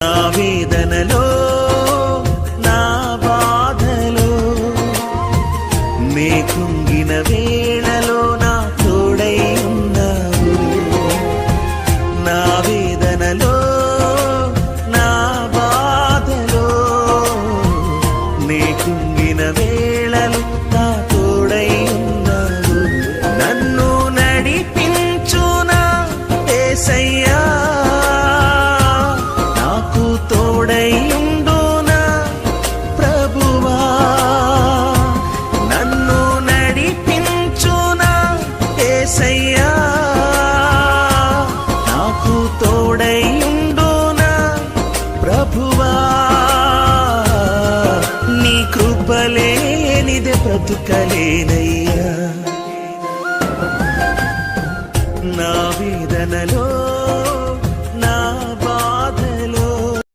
నా వేదనలో నా బాధలో నే కుంగిన వేళలో నా తోడై ఉన్నావు. నా వేదనలో నా బాధలో నే కుంగిన వేళలో నా తోడై ఉన్నావు. నన్ను నడిపించునా యేసయ్యా, తోడైయుండునా ప్రభువా. నన్ను నడిపించునా యేసయ్యా, నాకు తోడైయుండునా ప్రభువా. నీ కృపలేనిదే బ్రతుకలేనయ్యా. నా వేదనలో